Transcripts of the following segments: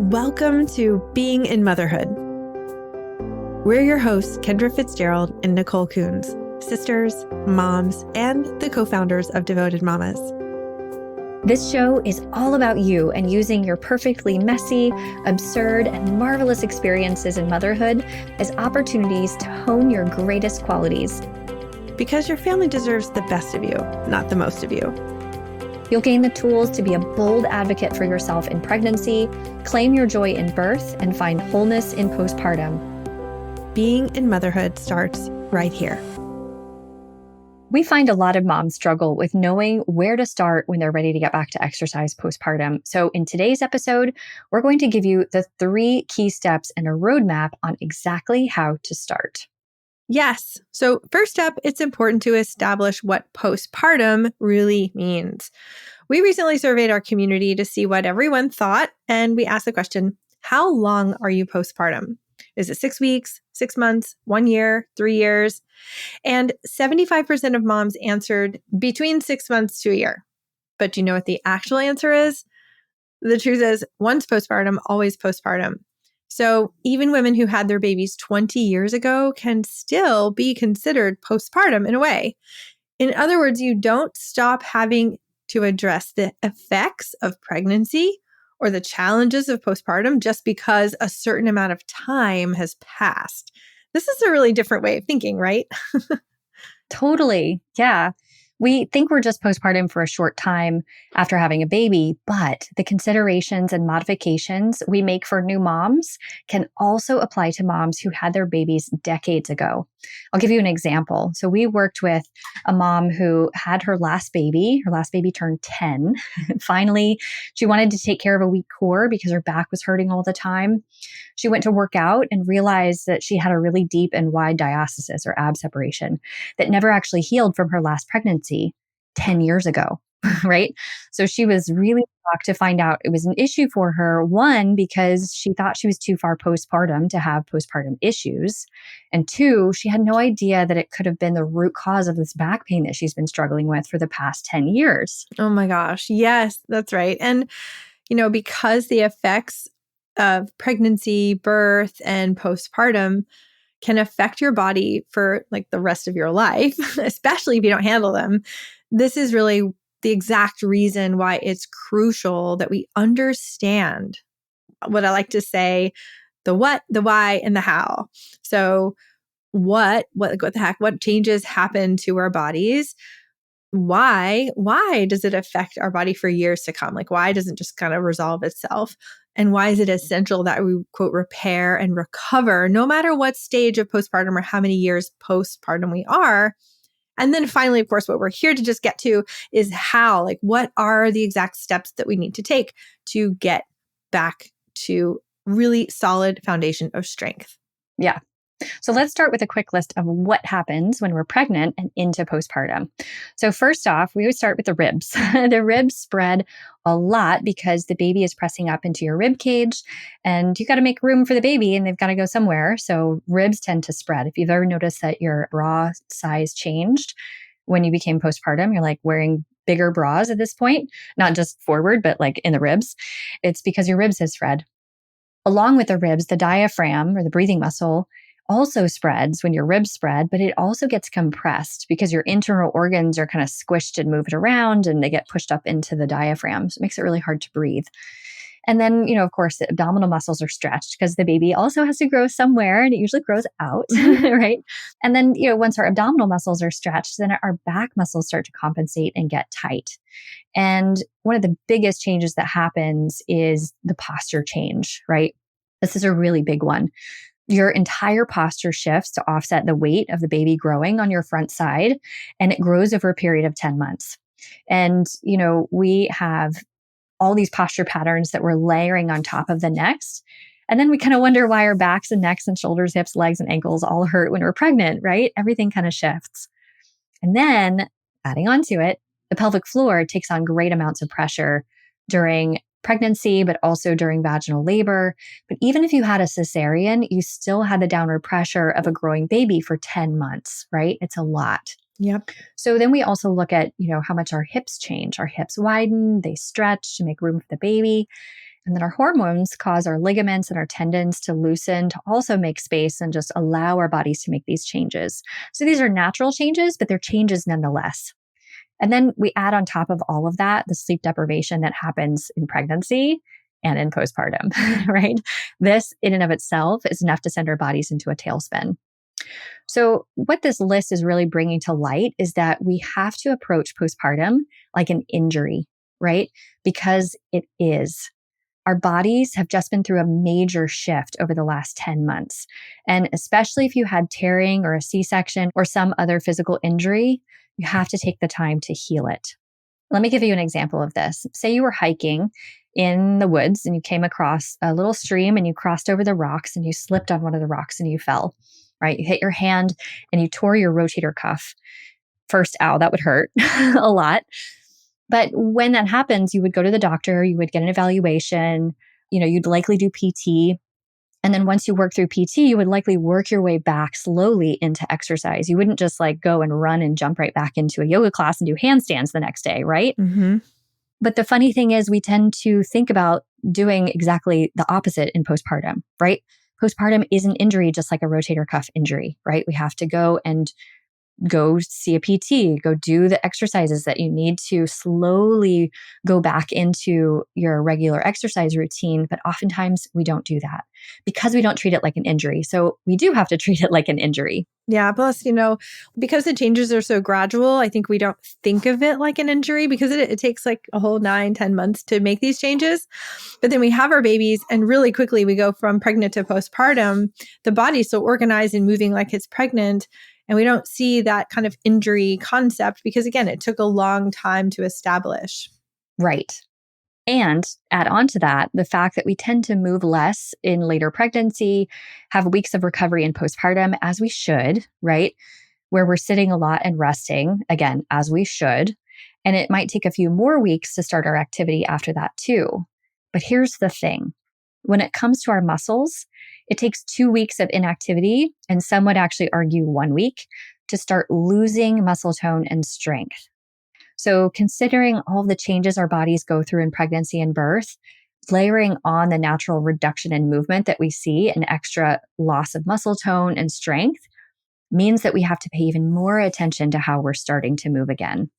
Welcome to Being in Motherhood. We're your hosts, Kendra Fitzgerald and Nicole Coons, sisters, moms, and the co-founders of Devoted Mamas. This show is all about you and using your perfectly messy, absurd, and marvelous experiences in motherhood as opportunities to hone your greatest qualities. Because your family deserves the best of you, not the most of you. You'll gain the tools to be a bold advocate for yourself in pregnancy, claim your joy in birth, and find wholeness in postpartum. Being in motherhood starts right here. We find a lot of moms struggle with knowing where to start when they're ready to get back to exercise postpartum. So in today's episode, we're going to give you the 3 key steps and a roadmap on exactly how to start. Yes. So first up, it's important to establish what postpartum really means. We recently surveyed our community to see what everyone thought, and we asked the question, how long are you postpartum? Is it 6 weeks, 6 months, 1 year, 3 years? And 75% of moms answered between 6 months to a year. But do you know what the actual answer is? The truth is, once postpartum, always postpartum. So even women who had their babies 20 years ago can still be considered postpartum in a way. In other words, you don't stop having to address the effects of pregnancy or the challenges of postpartum just because a certain amount of time has passed. This is a really different way of thinking, right? Totally. Yeah. We think we're just postpartum for a short time after having a baby, but the considerations and modifications we make for new moms can also apply to moms who had their babies decades ago. I'll give you an example. So we worked with a mom who had her last baby. Her last baby turned 10. Finally, she wanted to take care of a weak core because her back was hurting all the time. She went to work out and realized that she had a really deep and wide diastasis or ab separation that never actually healed from her last pregnancy 10 years ago, right? So she was really shocked to find out it was an issue for her. One, because she thought she was too far postpartum to have postpartum issues. And 2, she had no idea that it could have been the root cause of this back pain that she's been struggling with for the past 10 years. Oh my gosh. Yes, that's right. And, because the effects of pregnancy, birth, and postpartum can affect your body for like the rest of your life, especially if you don't handle them. This is really the exact reason why it's crucial that we understand what I like to say, the what, the why, and the how. So what the heck, what changes happen to our bodies? Why does it affect our body for years to come? Like, why doesn't it just kind of resolve itself? And why is it essential that we, quote, repair and recover no matter what stage of postpartum or how many years postpartum we are? And then finally, of course, what we're here to just get to is how, like, what are the exact steps that we need to take to get back to really solid foundation of strength? Yeah. So let's start with a quick list of what happens when we're pregnant and into postpartum. So first off, we would start with the ribs. The ribs spread a lot because the baby is pressing up into your rib cage and you got to make room for the baby and they've got to go somewhere. So ribs tend to spread. If you've ever noticed that your bra size changed when you became postpartum, you're like wearing bigger bras at this point, not just forward, but like in the ribs. It's because your ribs has spread. Along with the ribs, the diaphragm or the breathing muscle also spreads when your ribs spread, but it also gets compressed because your internal organs are kind of squished and moved around and they get pushed up into the diaphragm. So it makes it really hard to breathe. And then, of course, the abdominal muscles are stretched because the baby also has to grow somewhere and it usually grows out, right? And then, once our abdominal muscles are stretched, then our back muscles start to compensate and get tight. And one of the biggest changes that happens is the posture change, right? This is a really big one. Your entire posture shifts to offset the weight of the baby growing on your front side, and it grows over a period of 10 months. And, we have all these posture patterns that we're layering on top of the next. And then we kind of wonder why our backs and necks and shoulders, hips, legs, and ankles all hurt when we're pregnant, right? Everything kind of shifts. And then adding on to it, the pelvic floor takes on great amounts of pressure during pregnancy, but also during vaginal labor. But even if you had a cesarean, you still had the downward pressure of a growing baby for 10 months, right? It's a lot. Yep. So then we also look at, how much our hips change. Our hips widen, they stretch to make room for the baby. And then our hormones cause our ligaments and our tendons to loosen to also make space and just allow our bodies to make these changes. So these are natural changes, but they're changes nonetheless. And then we add on top of all of that the sleep deprivation that happens in pregnancy and in postpartum, right? This in and of itself is enough to send our bodies into a tailspin. So, what this list is really bringing to light is that we have to approach postpartum like an injury, right? Because it is. Our bodies have just been through a major shift over the last 10 months. And especially if you had tearing or a C-section or some other physical injury, you have to take the time to heal it. Let me give you an example of this. Say you were hiking in the woods and you came across a little stream and you crossed over the rocks and you slipped on one of the rocks and you fell, right? You hit your hand and you tore your rotator cuff. First, ow, that would hurt a lot. But when that happens, you would go to the doctor, you would get an evaluation, you'd likely do PT. And then once you work through PT, you would likely work your way back slowly into exercise. You wouldn't just like go and run and jump right back into a yoga class and do handstands the next day, right? Mm-hmm. But the funny thing is we tend to think about doing exactly the opposite in postpartum, right? Postpartum is an injury just like a rotator cuff injury, right? We have to go see a PT, go do the exercises that you need to slowly go back into your regular exercise routine. But oftentimes we don't do that because we don't treat it like an injury. So we do have to treat it like an injury. Yeah. Plus, because the changes are so gradual, I think we don't think of it like an injury because it takes like a whole 9-10 months to make these changes. But then we have our babies and really quickly we go from pregnant to postpartum. The body's so organized and moving like it's pregnant. And we don't see that kind of injury concept because, again, it took a long time to establish. Right. And add on to that, the fact that we tend to move less in later pregnancy, have weeks of recovery in postpartum, as we should, right? Where we're sitting a lot and resting, again, as we should. And it might take a few more weeks to start our activity after that too. But here's the thing. When it comes to our muscles, it takes 2 weeks of inactivity, and some would actually argue 1 week, to start losing muscle tone and strength. So considering all the changes our bodies go through in pregnancy and birth, layering on the natural reduction in movement that we see, an extra loss of muscle tone and strength, means that we have to pay even more attention to how we're starting to move again.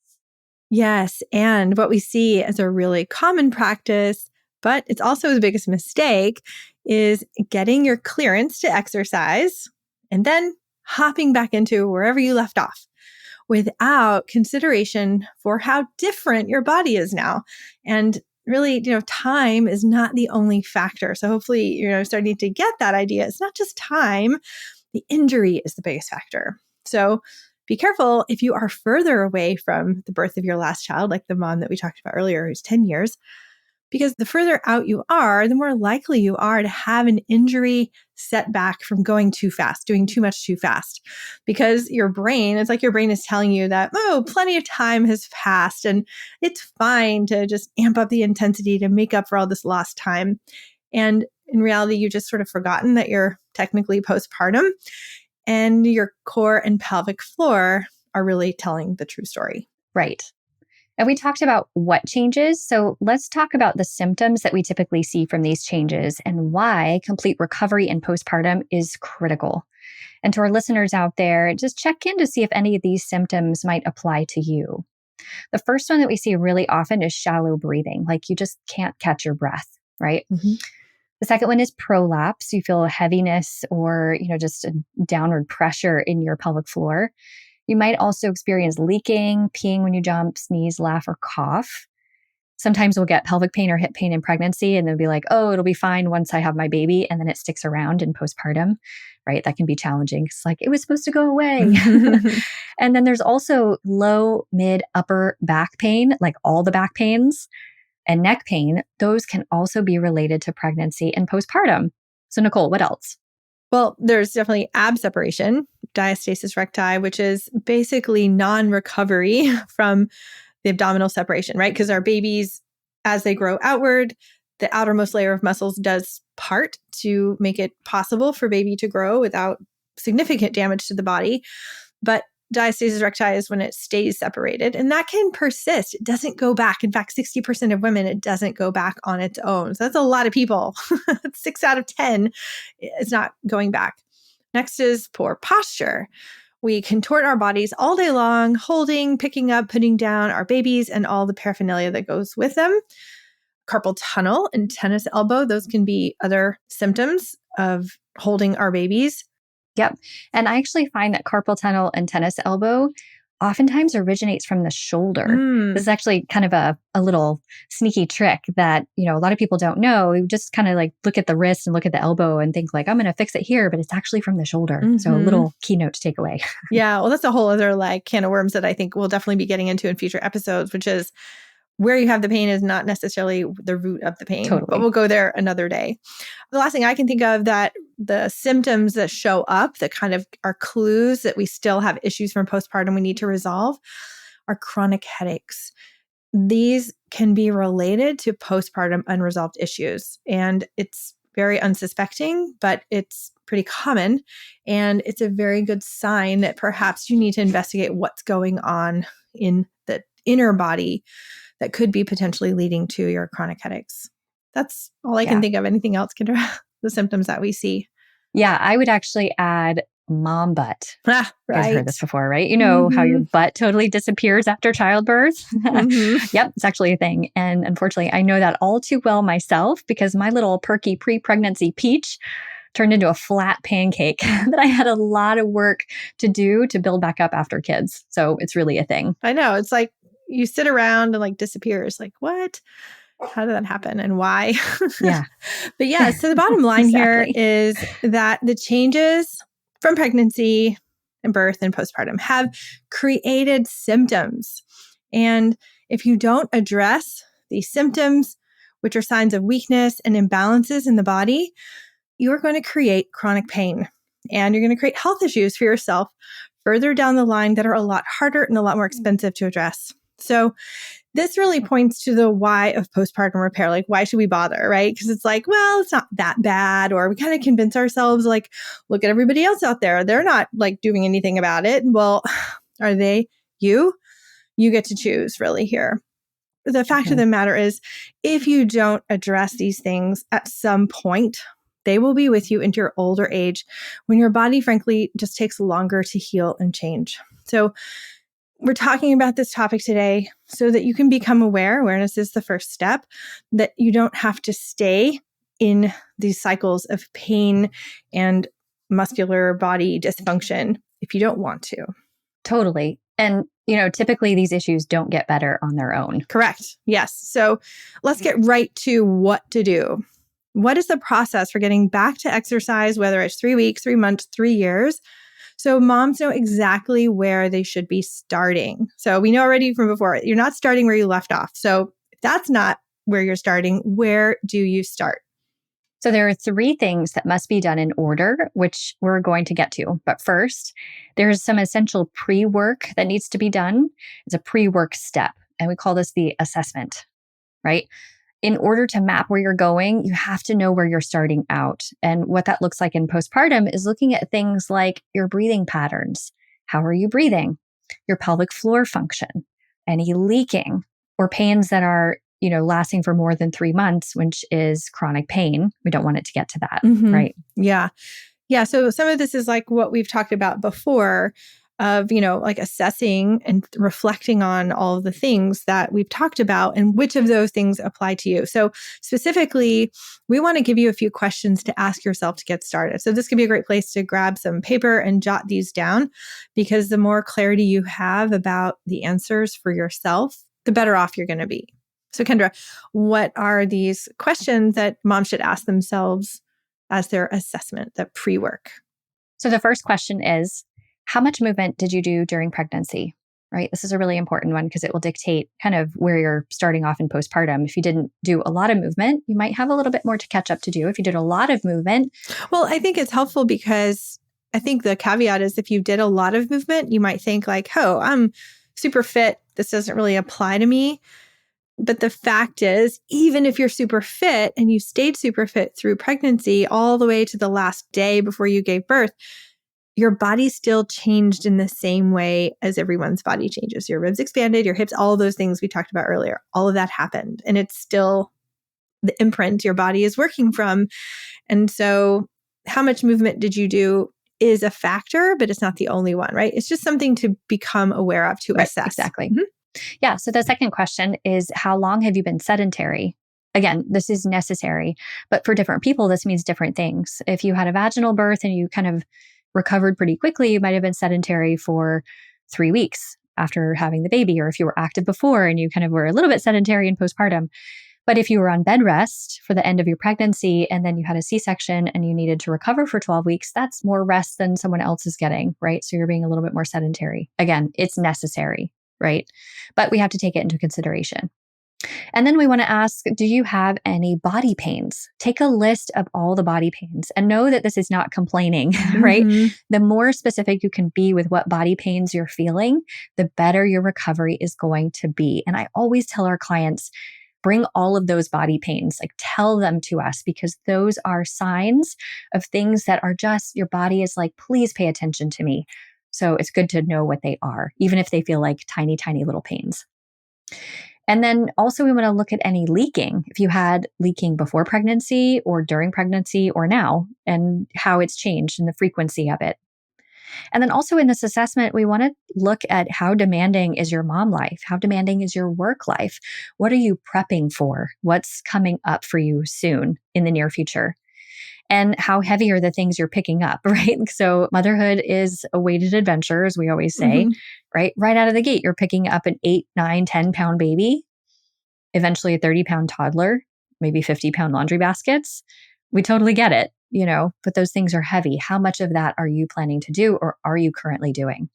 Yes. And what we see as a really common practice, but it's also the biggest mistake, is getting your clearance to exercise and then hopping back into wherever you left off without consideration for how different your body is now. And really, time is not the only factor. So hopefully, starting to get that idea. It's not just time. The injury is the biggest factor. So be careful if you are further away from the birth of your last child, like the mom that we talked about earlier, who's 10 years, because the further out you are, the more likely you are to have an injury setback from going too fast, doing too much too fast. Because your brain, it's like your brain is telling you that, plenty of time has passed and it's fine to just amp up the intensity to make up for all this lost time. And in reality, you just sort of forgotten that you're technically postpartum and your core and pelvic floor are really telling the true story. Right. And we talked about what changes. So let's talk about the symptoms that we typically see from these changes and why complete recovery in postpartum is critical. And to our listeners out there, just check in to see if any of these symptoms might apply to you. The first one that we see really often is shallow breathing, like you just can't catch your breath, right? Mm-hmm. The second one is prolapse. You feel a heaviness or, just a downward pressure in your pelvic floor. You might also experience leaking, peeing when you jump, sneeze, laugh, or cough. Sometimes we'll get pelvic pain or hip pain in pregnancy and they'll be like, oh, it'll be fine once I have my baby. And then it sticks around in postpartum, right? That can be challenging. It's like, it was supposed to go away. And then there's also low, mid, upper back pain, like all the back pains and neck pain. Those can also be related to pregnancy and postpartum. So Nicole, what else? Well, there's definitely ab separation, diastasis recti, which is basically non-recovery from the abdominal separation, right? Because our babies, as they grow outward, the outermost layer of muscles does part to make it possible for baby to grow without significant damage to the body. But diastasis recti is when it stays separated, and that can persist. It doesn't go back. In fact, 60% of women, it doesn't go back on its own. So that's a lot of people. 6 out of 10 is not going back. Next is poor posture. We contort our bodies all day long, holding, picking up, putting down our babies and all the paraphernalia that goes with them. Carpal tunnel and tennis elbow, those can be other symptoms of holding our babies. Yep. And I actually find that carpal tunnel and tennis elbow oftentimes originates from the shoulder. This is actually kind of a little sneaky trick that, a lot of people don't know. You just kind of like look at the wrist and look at the elbow and think like, I'm going to fix it here, but it's actually from the shoulder. So a little keynote to take away. Yeah. Well, that's a whole other can of worms that I think we'll definitely be getting into in future episodes, which is where you have the pain is not necessarily the root of the pain, but we'll go there another day. The last thing I can think of that the symptoms that show up that kind of are clues that we still have issues from postpartum we need to resolve are chronic headaches. These can be related to postpartum unresolved issues. And it's very unsuspecting, but it's pretty common. And it's a very good sign that perhaps you need to investigate what's going on in the inner body that could be potentially leading to your chronic headaches. That's all I can think of. Anything else, Kendra? The symptoms that we see. Yeah, I would actually add mom butt. Right. I've heard this before, right? You know how your butt totally disappears after childbirth? Yep, it's actually a thing. And unfortunately, I know that all too well myself because my little perky pre-pregnancy peach turned into a flat pancake that I had a lot of work to do to build back up after kids. So it's really a thing. I know. It's like you sit around and disappears. Like, what? How did that happen and why? Yeah. But yeah, so the bottom line here is that the changes from pregnancy and birth and postpartum have created symptoms. And if you don't address these symptoms, which are signs of weakness and imbalances in the body, you're going to create chronic pain and you're going to create health issues for yourself further down the line that are a lot harder and a lot more expensive to address. So this really points to the why of postpartum repair. Like, why should we bother, right? Because it's like, well, it's not that bad. Or we kind of convince ourselves, like, look at everybody else out there. They're not doing anything about it. Well, are they you? You get to choose really here. The fact of the matter is, if you don't address these things at some point, they will be with you into your older age when your body, frankly, just takes longer to heal and change. So we're talking about this topic today so that you can become aware. Awareness is the first step, that you don't have to stay in these cycles of pain and muscular body dysfunction if you don't want to. Totally. And, typically these issues don't get better on their own. Correct. Yes. So let's get right to what to do. What is the process for getting back to exercise, whether it's 3 weeks, 3 months, 3 years? So moms know exactly where they should be starting. So we know already from before, you're not starting where you left off. So if that's not where you're starting, where do you start? So there are 3 things that must be done in order, which we're going to get to. But first, there's some essential pre-work that needs to be done. It's a pre-work step, and we call this the assessment, right? In order to map where you're going, you have to know where you're starting out. And what that looks like in postpartum is looking at things like your breathing patterns. How are you breathing? Your pelvic floor function, any leaking or pains that are, lasting for more than 3 months, which is chronic pain. We don't want it to get to that, right? Yeah. Yeah. So some of this is like what we've talked about before of, assessing and reflecting on all of the things that we've talked about and which of those things apply to you. So specifically, we want to give you a few questions to ask yourself to get started. So this could be a great place to grab some paper and jot these down, because the more clarity you have about the answers for yourself, the better off you're going to be. So Kendra, what are these questions that moms should ask themselves as their assessment, the pre-work? So the first question is, how much movement did you do during pregnancy, right? This is a really important one because it will dictate kind of where you're starting off in postpartum. If you didn't do a lot of movement, you might have a little bit more to catch up to do. If you did a lot of movement. Well, I think it's helpful because I think the caveat is if you did a lot of movement, you might think like, oh, I'm super fit. This doesn't really apply to me. But the fact is, even if you're super fit and you stayed super fit through pregnancy all the way to the last day before you gave birth, your body still changed in the same way as everyone's body changes. Your ribs expanded, your hips, all of those things we talked about earlier, all of that happened. And it's still the imprint your body is working from. And so how much movement did you do is a factor, but it's not the only one, right? It's just something to become aware of, to assess. Exactly. Yeah. So the second question is, how long have you been sedentary? Again, this is necessary, but for different people, this means different things. If you had a vaginal birth and you kind of recovered pretty quickly, you might have been sedentary for 3 weeks after having the baby, or if you were active before and you kind of were a little bit sedentary in postpartum. But if you were on bed rest for the end of your pregnancy and then you had a C-section and you needed to recover for 12 weeks, that's more rest than someone else is getting, right? So you're being a little bit more sedentary. Again, it's necessary, right? But we have to take it into consideration. And then we want to ask, do you have any body pains? Take a list of all the body pains and know that this is not complaining, right? The more specific you can be with what body pains you're feeling, the better your recovery is going to be. And I always tell our clients, bring all of those body pains, like tell them to us, because those are signs of things that are just, your body is like, please pay attention to me. So it's good to know what they are, even if they feel like tiny, tiny little pains. And then also we want to look at any leaking. If you had leaking before pregnancy or during pregnancy or now, and how it's changed and the frequency of it. And then also in this assessment, we want to look at how demanding is your mom life? How demanding is your work life? What are you prepping for? What's coming up for you soon in the near future? And how heavy are the things you're picking up, right? So motherhood is a weighted adventure, as we always say, right? Right out of the gate, you're picking up an 8, 9, 10-pound baby, eventually a 30-pound toddler, maybe 50-pound laundry baskets. We totally get it, but those things are heavy. How much of that are you planning to do, or are you currently doing?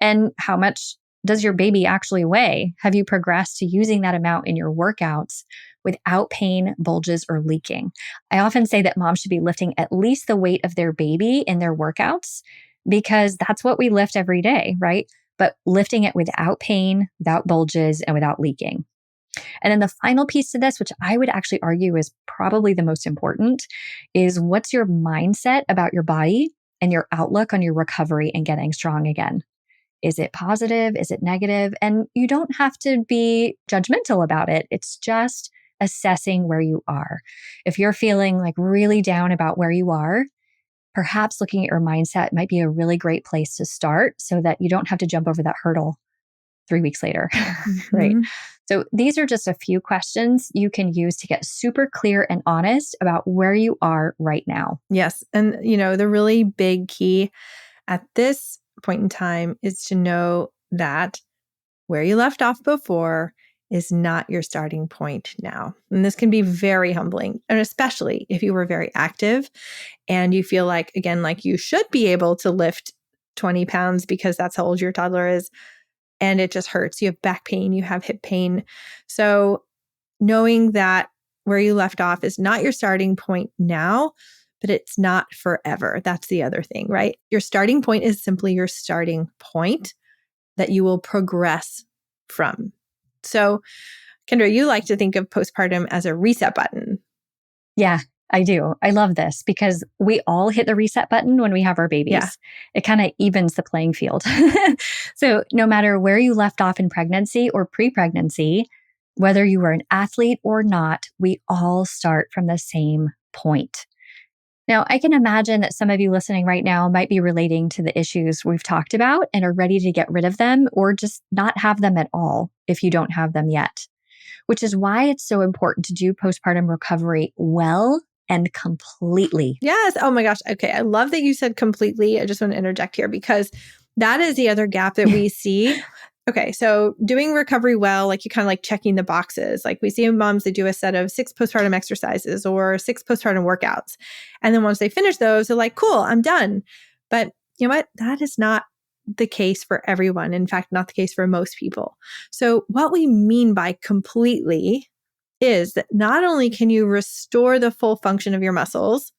And how much does your baby actually weigh? Have you progressed to using that amount in your workouts without pain, bulges, or leaking? I often say that moms should be lifting at least the weight of their baby in their workouts, because that's what we lift every day, right? But lifting it without pain, without bulges, and without leaking. And then the final piece to this, which I would actually argue is probably the most important, is what's your mindset about your body and your outlook on your recovery and getting strong again? Is it positive? Is it negative? And you don't have to be judgmental about it. It's just assessing where you are. If you're feeling like really down about where you are, perhaps looking at your mindset might be a really great place to start, so that you don't have to jump over that hurdle 3 weeks later, right? So these are just a few questions you can use to get super clear and honest about where you are right now. Yes. And, the really big key at this point in time is to know that where you left off before is not your starting point now. And this can be very humbling, and especially if you were very active and you feel like, again, like you should be able to lift 20 pounds because that's how old your toddler is, and it just hurts. You have back pain, you have hip pain. So knowing that where you left off is not your starting point now, but it's not forever. That's the other thing, right? Your starting point is simply your starting point that you will progress from. So, Kendra, you like to think of postpartum as a reset button. Yeah, I do. I love this because we all hit the reset button when we have our babies. Yeah. It kind of evens the playing field. So no matter where you left off in pregnancy or pre-pregnancy, whether you were an athlete or not, we all start from the same point. Now, I can imagine that some of you listening right now might be relating to the issues we've talked about and are ready to get rid of them, or just not have them at all if you don't have them yet, which is why it's so important to do postpartum recovery well and completely. Yes. Oh my gosh. Okay. I love that you said completely. I just want to interject here because that is the other gap that we see. Okay. So doing recovery well, like you kind of like checking the boxes. Like we see moms that do a set of 6 postpartum exercises or 6 postpartum workouts. And then once they finish those, they're like, cool, I'm done. But you know what? That is not the case for everyone. In fact, not the case for most people. So what we mean by completely is that not only can you restore the full function of your muscles,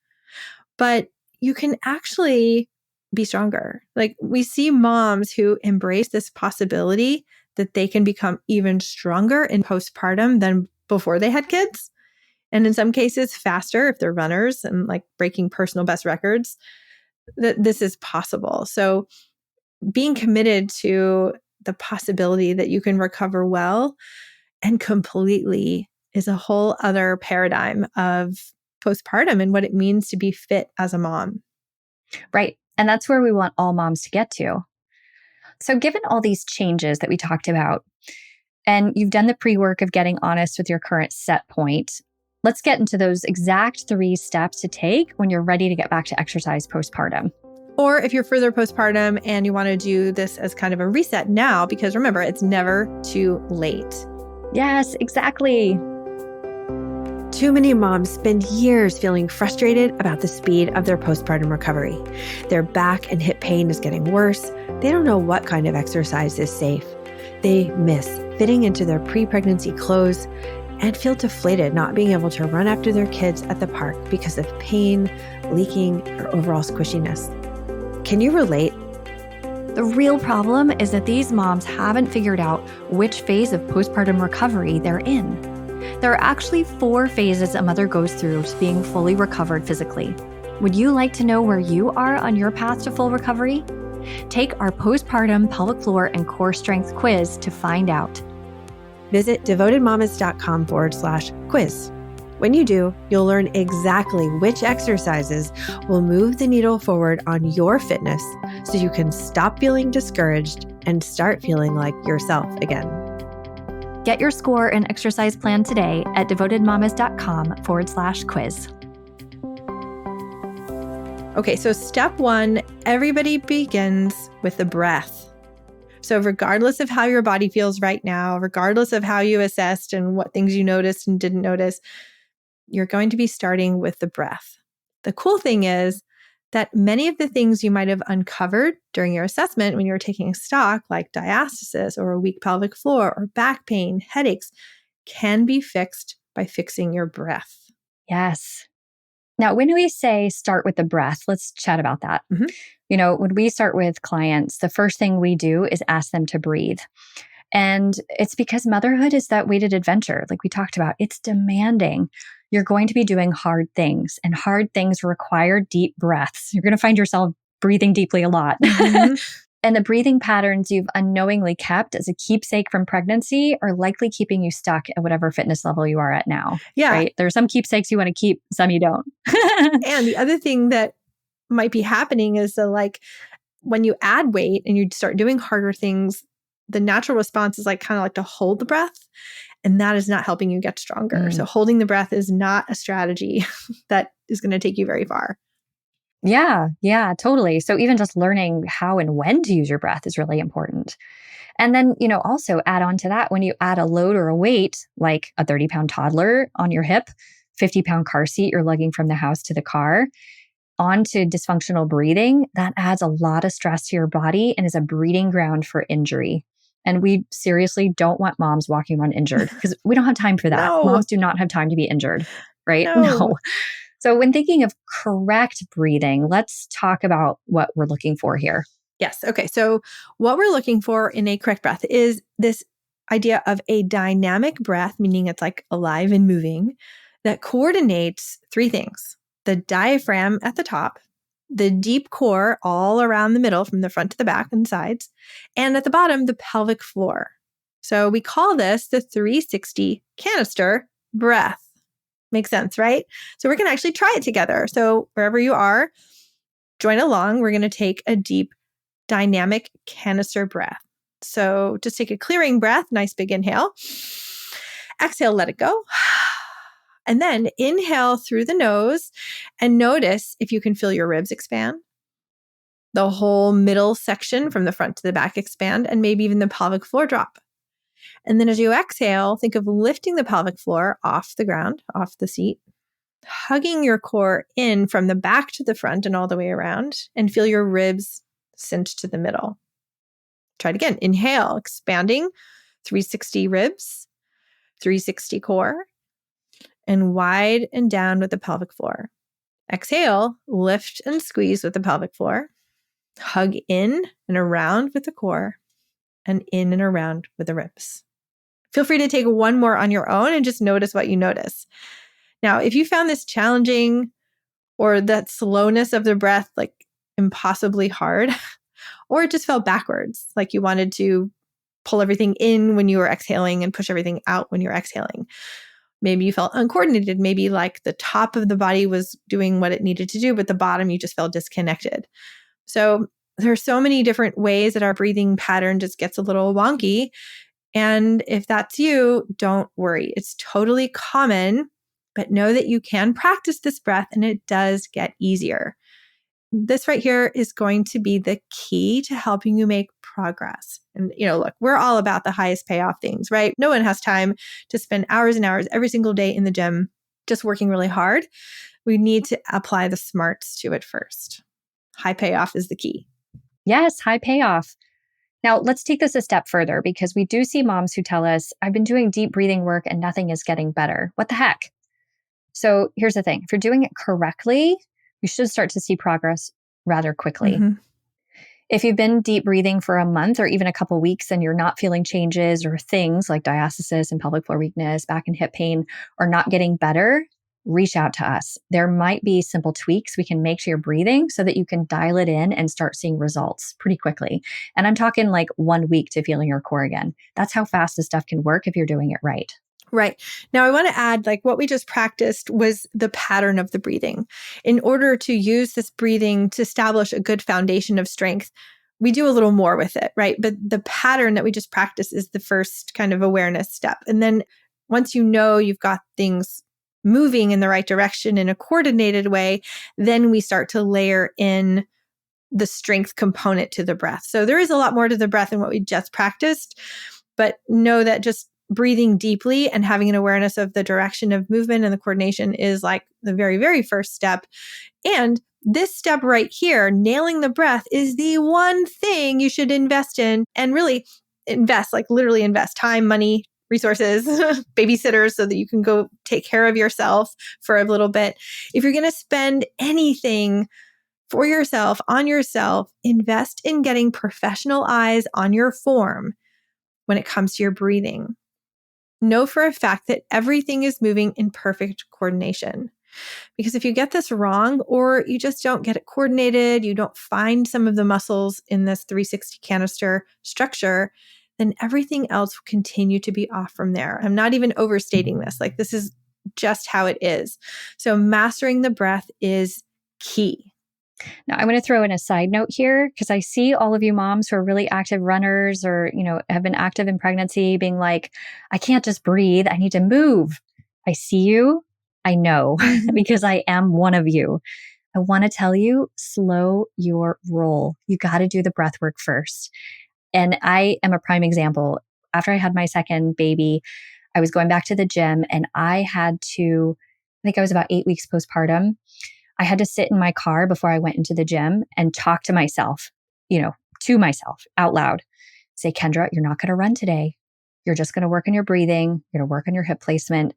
but you can actually be stronger. Like we see moms who embrace this possibility that they can become even stronger in postpartum than before they had kids. And in some cases, faster if they're runners and like breaking personal best records. that this is possible. So being committed to the possibility that you can recover well and completely is a whole other paradigm of postpartum and what it means to be fit as a mom. Right. And that's where we want all moms to get to. So, given all these changes that we talked about, and you've done the pre work of getting honest with your current set point, let's get into those exact 3 steps to take when you're ready to get back to exercise postpartum. Or if you're further postpartum and you want to do this as kind of a reset now, because remember, it's never too late. Yes, exactly. Too many moms spend years feeling frustrated about the speed of their postpartum recovery. Their back and hip pain is getting worse. They don't know what kind of exercise is safe. They miss fitting into their pre-pregnancy clothes and feel deflated not being able to run after their kids at the park because of pain, leaking, or overall squishiness. Can you relate? The real problem is that these moms haven't figured out which phase of postpartum recovery they're in. There are actually 4 phases a mother goes through to being fully recovered physically. Would you like to know where you are on your path to full recovery? Take our postpartum pelvic floor and core strength quiz to find out. Visit devotedmamas.com/quiz. When you do, you'll learn exactly which exercises will move the needle forward on your fitness so you can stop feeling discouraged and start feeling like yourself again. Get your score and exercise plan today at devotedmamas.com/quiz. Okay, so step 1, everybody begins with the breath. So regardless of how your body feels right now, regardless of how you assessed and what things you noticed and didn't notice, you're going to be starting with the breath. The cool thing is that many of the things you might have uncovered during your assessment when you were taking stock, like diastasis or a weak pelvic floor or back pain, headaches, can be fixed by fixing your breath. Yes. Now, when we say start with the breath, let's chat about that. Mm-hmm. When we start with clients, the first thing we do is ask them to breathe. And it's because motherhood is that weighted adventure, like we talked about. It's demanding. You're going to be doing hard things, and hard things require deep breaths. You're going to find yourself breathing deeply a lot. Mm-hmm. And the breathing patterns you've unknowingly kept as a keepsake from pregnancy are likely keeping you stuck at whatever fitness level you are at now. Yeah. Right? There are some keepsakes you want to keep, some you don't. And the other thing that might be happening is when you add weight and you start doing harder things, the natural response is kind of to hold the breath. And that is not helping you get stronger. So holding the breath is not a strategy that is going to take you very far. Yeah, totally. So even just learning how and when to use your breath is really important. And then, also add on to that, when you add a load or a weight, like a 30-pound toddler on your hip, 50-pound car seat you're lugging from the house to the car, onto dysfunctional breathing, that adds a lot of stress to your body and is a breeding ground for injury. And we seriously don't want moms walking around injured because we don't have time for that. No. Moms do not have time to be injured, right? No. So when thinking of correct breathing, let's talk about what we're looking for here. Yes. Okay. So what we're looking for in a correct breath is this idea of a dynamic breath, meaning it's alive and moving, that coordinates 3 things: the diaphragm at the top, the deep core all around the middle from the front to the back and sides, and at the bottom, the pelvic floor. So we call this the 360 canister breath. Makes sense, right? So we're going to actually try it together. So wherever you are, join along. We're going to take a deep dynamic canister breath. So just take a clearing breath, nice big inhale. Exhale, let it go. And then inhale through the nose and notice if you can feel your ribs expand, the whole middle section from the front to the back expand, and maybe even the pelvic floor drop. And then as you exhale, think of lifting the pelvic floor off the ground, off the seat, hugging your core in from the back to the front and all the way around, and feel your ribs cinched to the middle. Try it again. Inhale, expanding, 360 ribs, 360 core, and wide and down with the pelvic floor. Exhale, lift and squeeze with the pelvic floor, hug in and around with the core, and in and around with the ribs. Feel free to take one more on your own and just notice what you notice. Now, if you found this challenging or that slowness of the breath impossibly hard, or it just felt backwards, like you wanted to pull everything in when you were exhaling and push everything out when you're exhaling. Maybe you felt uncoordinated. Maybe like the top of the body was doing what it needed to do, but the bottom, you just felt disconnected. So there are so many different ways that our breathing pattern just gets a little wonky. And if that's you, don't worry. It's totally common, but know that you can practice this breath and it does get easier. This right here is going to be the key to helping you make progress. And, look, we're all about the highest payoff things, right? No one has time to spend hours and hours every single day in the gym just working really hard. We need to apply the smarts to it first. High payoff is the key. Yes, high payoff. Now, let's take this a step further because we do see moms who tell us, I've been doing deep breathing work and nothing is getting better. What the heck? So here's the thing. If you're doing it correctly, you should start to see progress rather quickly. Mm-hmm. If you've been deep breathing for a month or even a couple weeks and you're not feeling changes or things like diastasis and pelvic floor weakness, back and hip pain are not getting better, reach out to us. There might be simple tweaks we can make to your breathing so that you can dial it in and start seeing results pretty quickly. And I'm talking like 1 week to feeling your core again. That's how fast this stuff can work if you're doing it right. Right. Now, I want to add, like what we just practiced was the pattern of the breathing. In order to use this breathing to establish a good foundation of strength, we do a little more with it, right? But the pattern that we just practiced is the first kind of awareness step. And then once you know you've got things moving in the right direction in a coordinated way, then we start to layer in the strength component to the breath. So there is a lot more to the breath than what we just practiced, but know that just breathing deeply and having an awareness of the direction of movement and the coordination is like the very, very first step. And this step right here, nailing the breath, is the one thing you should invest in and really invest, like literally invest time, money, resources, babysitters, so that you can go take care of yourself for a little bit. If you're going to spend anything for yourself, on yourself, invest in getting professional eyes on your form when it comes to your breathing. Know for a fact that everything is moving in perfect coordination. Because if you get this wrong, or you just don't get it coordinated, you don't find some of the muscles in this 360 canister structure, then everything else will continue to be off from there. I'm not even overstating this. Like, this is just how it is. So mastering the breath is key. Now, I'm going to throw in a side note here because I see all of you moms who are really active runners or, have been active in pregnancy being like, I can't just breathe. I need to move. I see you. I know because I am one of you. I want to tell you, slow your roll. You got to do the breath work first. And I am a prime example. After I had my second baby, I was going back to the gym and I think I was about 8 weeks postpartum. I had to sit in my car before I went into the gym and talk to myself, to myself out loud. Say, Kendra, you're not going to run today. You're just going to work on your breathing. You're going to work on your hip placement.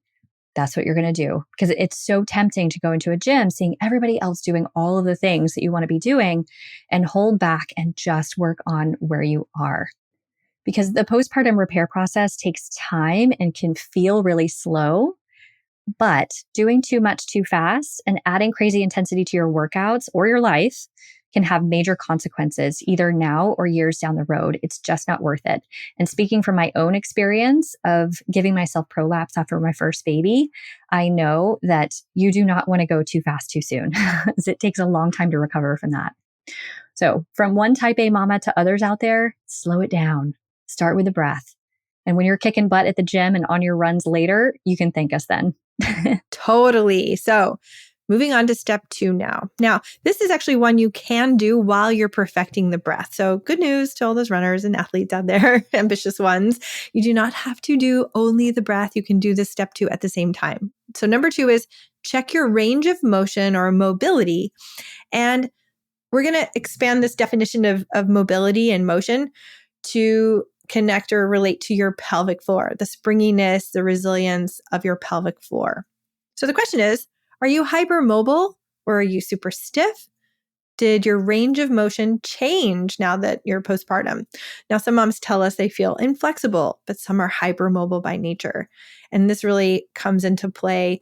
That's what you're going to do. Because it's so tempting to go into a gym, seeing everybody else doing all of the things that you want to be doing and hold back and just work on where you are. Because the postpartum repair process takes time and can feel really slow. But doing too much too fast and adding crazy intensity to your workouts or your life can have major consequences, either now or years down the road. It's just not worth it. And speaking from my own experience of giving myself prolapse after my first baby, I know that you do not want to go too fast too soon. It takes a long time to recover from that. So from one type A mama to others out there, slow it down. Start with the breath. And when you're kicking butt at the gym and on your runs later, you can thank us then. Totally. So moving on to step 2 now. Now, this is actually one you can do while you're perfecting the breath. So good news to all those runners and athletes out there, ambitious ones. You do not have to do only the breath. You can do this step 2 at the same time. So number 2 is check your range of motion or mobility. And we're going to expand this definition of mobility and motion to connect or relate to your pelvic floor, the springiness, the resilience of your pelvic floor. So the question is, are you hypermobile or are you super stiff? Did your range of motion change now that you're postpartum? Now, some moms tell us they feel inflexible, but some are hypermobile by nature. And this really comes into play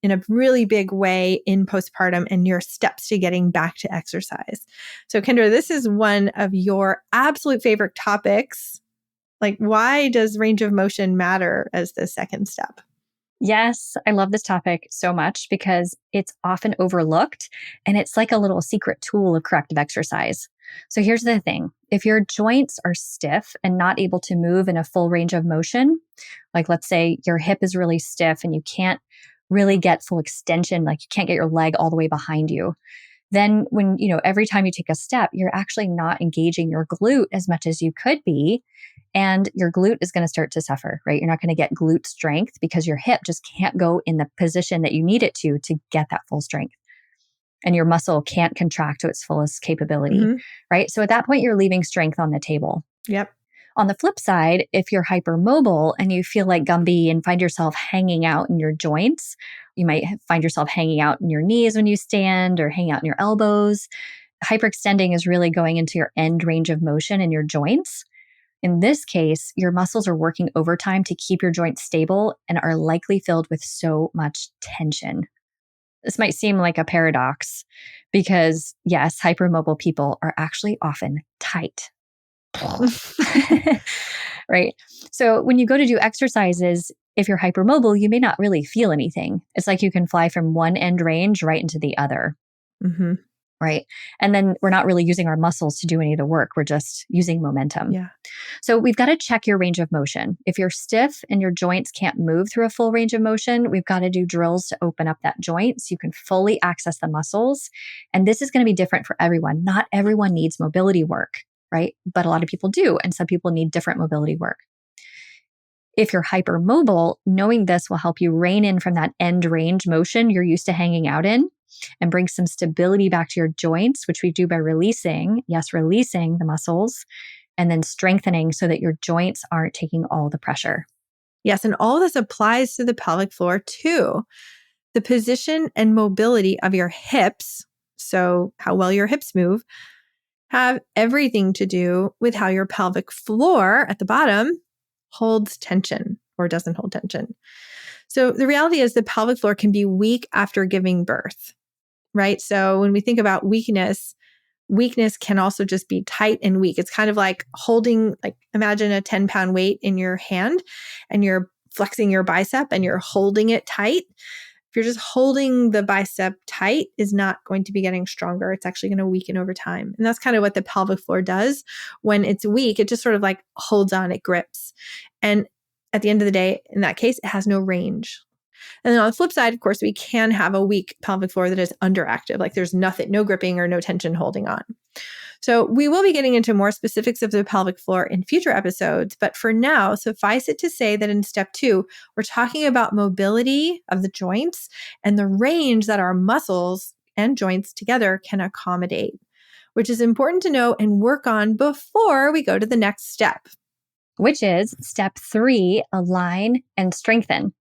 in a really big way in postpartum and your steps to getting back to exercise. So, Kendra, this is one of your absolute favorite topics. Like, why does range of motion matter as the second step? Yes, I love this topic so much because it's often overlooked and it's like a little secret tool of corrective exercise. So here's the thing. If your joints are stiff and not able to move in a full range of motion, like let's say your hip is really stiff and you can't really get full extension, like you can't get your leg all the way behind you, then when, every time you take a step, you're actually not engaging your glute as much as you could be. And your glute is going to start to suffer, right? You're not going to get glute strength because your hip just can't go in the position that you need it to get that full strength. And your muscle can't contract to its fullest capability, right? So at that point, you're leaving strength on the table. Yep. On the flip side, if you're hypermobile and you feel like Gumby and find yourself hanging out in your joints, you might find yourself hanging out in your knees when you stand or hang out in your elbows. Hyperextending is really going into your end range of motion in your joints. In this case, your muscles are working overtime to keep your joints stable and are likely filled with so much tension. This might seem like a paradox because, yes, hypermobile people are actually often tight. Right? So when you go to do exercises, if you're hypermobile, you may not really feel anything. It's like you can fly from one end range right into the other. Right? And then we're not really using our muscles to do any of the work. We're just using momentum. Yeah. So we've got to check your range of motion. If you're stiff and your joints can't move through a full range of motion, we've got to do drills to open up that joint so you can fully access the muscles. And this is going to be different for everyone. Not everyone needs mobility work, right? But a lot of people do. And some people need different mobility work. If you're hypermobile, knowing this will help you rein in from that end range motion you're used to hanging out in and bring some stability back to your joints, which we do by releasing the muscles and then strengthening so that your joints aren't taking all the pressure. Yes. And all this applies to the pelvic floor too. The position and mobility of your hips, so how well your hips move, have everything to do with how your pelvic floor at the bottom holds tension or doesn't hold tension. So the reality is the pelvic floor can be weak after giving birth, right? So when we think about weakness can also just be tight and weak. It's kind of like holding, like imagine a 10-pound weight in your hand and you're flexing your bicep and you're holding it tight. If you're just holding the bicep tight, is not going to be getting stronger. It's actually going to weaken over time. And that's kind of what the pelvic floor does. When it's weak, it just sort of like holds on, it grips. And at the end of the day, in that case, it has no range. And then on the flip side, of course, we can have a weak pelvic floor that is underactive, like there's no gripping or no tension holding on. So we will be getting into more specifics of the pelvic floor in future episodes, but for now, suffice it to say that in step 2, we're talking about mobility of the joints and the range that our muscles and joints together can accommodate, which is important to know and work on before we go to the next step. Which is step 3, align and strengthen.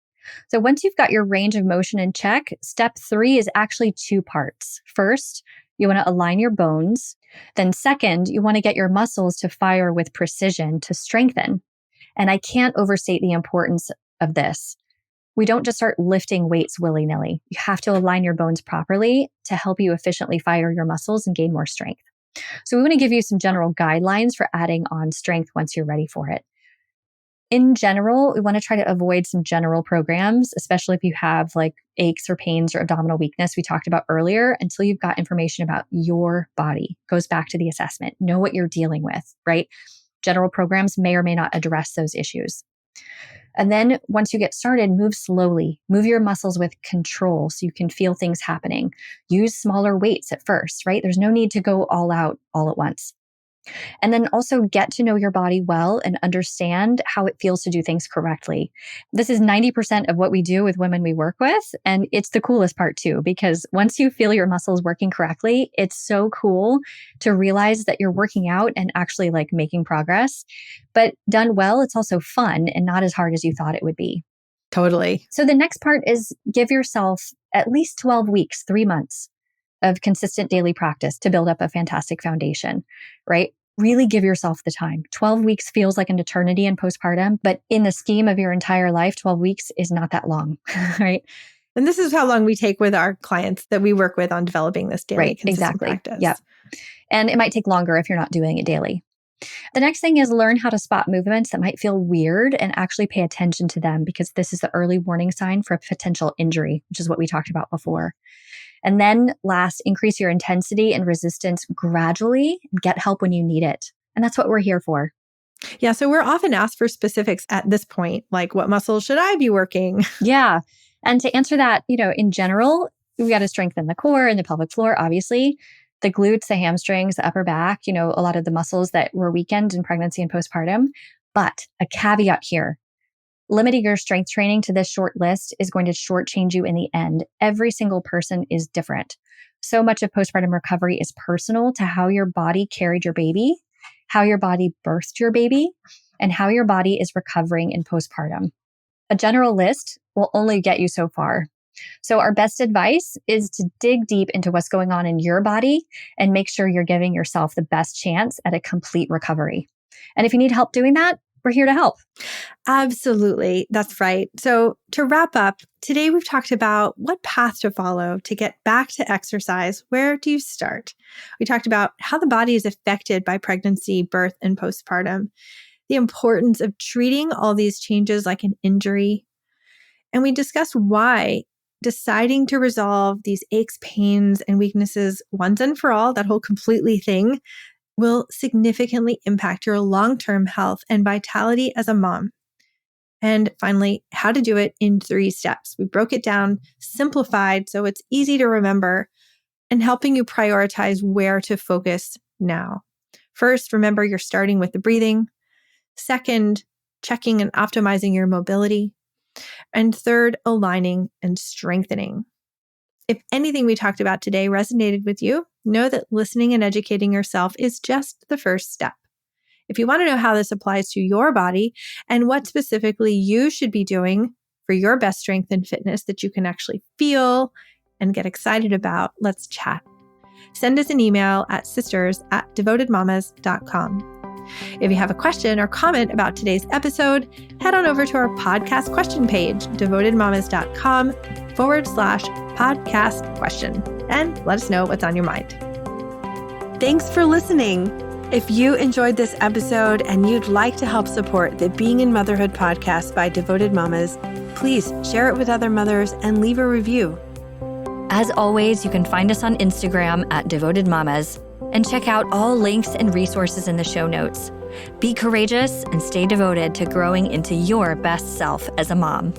So once you've got your range of motion in check, step 3 is actually 2 parts. First, you want to align your bones. Then second, you want to get your muscles to fire with precision to strengthen. And I can't overstate the importance of this. We don't just start lifting weights willy-nilly. You have to align your bones properly to help you efficiently fire your muscles and gain more strength. So we want to give you some general guidelines for adding on strength once you're ready for it. In general, we want to try to avoid some general programs, especially if you have like aches or pains or abdominal weakness we talked about earlier, until you've got information about your body. Goes back to the assessment. Know what you're dealing with, right? General programs may or may not address those issues. And then once you get started, move slowly. Move your muscles with control so you can feel things happening. Use smaller weights at first, right? There's no need to go all out all at once. And then also get to know your body well and understand how it feels to do things correctly. This is 90% of what we do with women we work with. And it's the coolest part too, because once you feel your muscles working correctly, it's so cool to realize that you're working out and actually like making progress. But done well, it's also fun and not as hard as you thought it would be. Totally. So the next part is give yourself at least 12 weeks, 3 months of consistent daily practice to build up a fantastic foundation, right? Really give yourself the time. 12 weeks feels like an eternity in postpartum, but in the scheme of your entire life, 12 weeks is not that long, right? And this is how long we take with our clients that we work with on developing this daily consistent practice. Yep. And it might take longer if you're not doing it daily. The next thing is learn how to spot movements that might feel weird and actually pay attention to them, because this is the early warning sign for a potential injury, which is what we talked about before. And then last, increase your intensity and resistance gradually and get help when you need it. And that's what we're here for. Yeah. So we're often asked for specifics at this point, like what muscles should I be working? Yeah. And to answer that, in general, we got to strengthen the core and the pelvic floor, obviously. The glutes, the hamstrings, the upper back, a lot of the muscles that were weakened in pregnancy and postpartum. But a caveat here, limiting your strength training to this short list is going to shortchange you in the end. Every single person is different. So much of postpartum recovery is personal to how your body carried your baby, how your body birthed your baby, and how your body is recovering in postpartum. A general list will only get you so far. So our best advice is to dig deep into what's going on in your body and make sure you're giving yourself the best chance at a complete recovery. And if you need help doing that, we're here to help. Absolutely. That's right. So to wrap up, today we've talked about what path to follow to get back to exercise. Where do you start? We talked about how the body is affected by pregnancy, birth, and postpartum, the importance of treating all these changes like an injury. And we discussed why deciding to resolve these aches, pains, and weaknesses once and for all, that whole completely thing, will significantly impact your long-term health and vitality as a mom. And finally, how to do it in 3 steps. We broke it down, simplified, so it's easy to remember, and helping you prioritize where to focus now. First, remember you're starting with the breathing. Second, checking and optimizing your mobility. And third, aligning and strengthening. If anything we talked about today resonated with you, know that listening and educating yourself is just the first step. If you want to know how this applies to your body and what specifically you should be doing for your best strength and fitness that you can actually feel and get excited about, let's chat. Send us an email at sisters@devotedmamas.com. If you have a question or comment about today's episode, head on over to our podcast question page, devotedmamas.com/podcast question, and let us know what's on your mind. Thanks for listening. If you enjoyed this episode and you'd like to help support the Being in Motherhood podcast by Devoted Mamas, please share it with other mothers and leave a review. As always, you can find us on Instagram @devotedmamas and check out all links and resources in the show notes. Be courageous and stay devoted to growing into your best self as a mom.